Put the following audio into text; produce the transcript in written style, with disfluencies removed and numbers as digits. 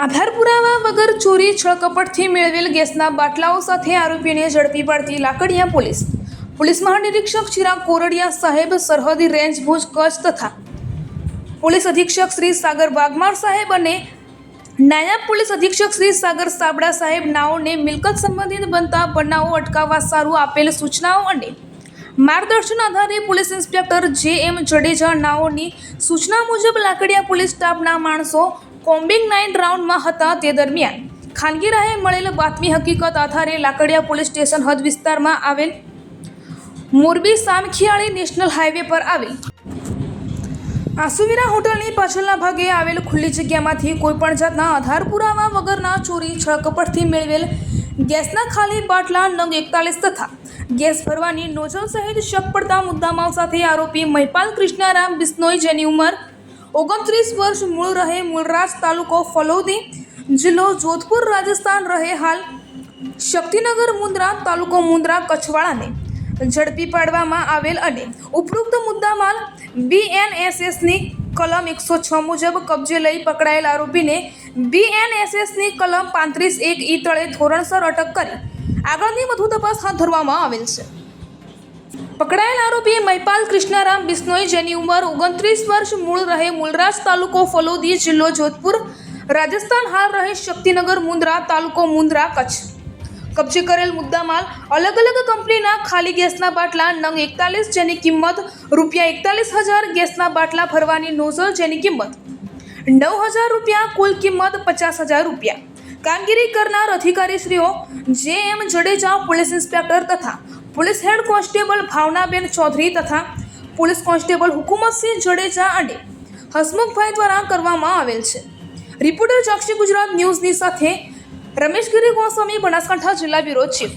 આધાર પુરાવા વગર ચોરી છળકપટથી મેળવેલ ગેસના બાટલાઓ સાથે આરોપીને ઝડપી પાડતી લાકડિયા પોલીસ મહાનિરીક્ષક ચિરાગ કોરડિયા સાહેબ, સરહદી રેન્જ ભુજ કચ્છ તથા પોલીસ અધિક્ષક શ્રી સાગર વાઘમાર સાહેબ અને નાયબ પોલીસ અધિક્ષક શ્રી સાગર સાબડા સાહેબ નાઓને મિલકત સંબંધિત બનતા બનાવો અટકાવવા સારું આપેલ સૂચનાઓ અને માર્ગદર્શન આધારે પોલીસ ઇન્સ્પેક્ટર જે.એમ. જડેજા નાઓની સૂચના મુજબ લાકડિયા પોલીસ સ્ટાફના માણસો કોમ્બિંગ 9 રાઉન્ડમાં હતા. તે દરમિયાન ખાનગી રાહે મળેલ બાતમી હકીકત આધારે લાકડિયા પોલીસ સ્ટેશન હદ વિસ્તારમાં આવેલ મોરબી સામખિયાળી નેશનલ હાઈવે પર આવેલ આસુવીરા હોટલની પાછળના ભાગે આવેલ ખુલ્લી જગ્યામાંથી કોઈપણ જાતના આધાર પુરાવા વગરના ચોરી છળકપટથી મેળવેલ ગેસના ખાલી બાટલા નંગ 41 તથા ગેસ ભરવાની નોઝલ સહિત શક પડતા મુદ્દામાલ સાથે આરોપી મહિપાલ કૃષ્ણારામ બિશ્નોઈ, જેની ઉંમર 29 વર્ષ, મૂળ રહે મૂળરાજ, તાલુકો ફલોદી, જિલ્લો જોધપુર, રાજસ્થાન, રહે હાલ શક્તિનગર, મુન્દ્રા, તાલુકો મુન્દ્રા, કચ્છવાળાને ઝડપી પાડવામાં આવેલ અને ઉપરોક્ત મુદ્દામાલ BNSSની કલમ 106 મુજબ કબજે લઈ પકડાયેલ આરોપીને BNSSની કલમ 35(1) તળે ધોરણસર અટક કરી આગળની વધુ તપાસ હાથ ધરવામાં આવેલ છે. પકડાયેલ આરોપી મહિપાલ કૃષ્ણારામ બિશ્નોઈ, જેની ઉંમર 29 વર્ષ, મૂળ રહે મૂળરાજ, તાલુકો ફલોદી, જિલ્લો જોધપુર, રાજસ્થાન, હાલ રહે શક્તિનગર, મુન્દ્રા, તાલુકો મુન્દ્રા, કચ્છ. કબજે કરેલ મુદ્દામાલ અલગ અલગ કંપનીના ખાલી ગેસના બાટલા નંગ 41, જેની કિંમત ₹41,000, ગેસના બાટલા ભરવાની નોઝલ, જેની કિંમત ₹9,000, કુલ કિંમત ₹50,000. કામગીરી કરનાર અધિકારીશ્રીઓ જે.એમ. જડેજા, પોલીસ ઇન્સ્પેક્ટર તથા police head constable Bhavnaben Chaudhary તથા પોલીસ કોન્સ્ટેબલ હુકુમતસિંહ જડેજા અને હસમુખભાઈ દ્વારા કરવામાં આવેલ છે. રિપોર્ટર, સાક્ષી ગુજરાત ન્યૂઝની સાથે રમેશગીરી ગોસ્વામી, બનાસકાંઠા જિલ્લા બ્યુરો ચીફ.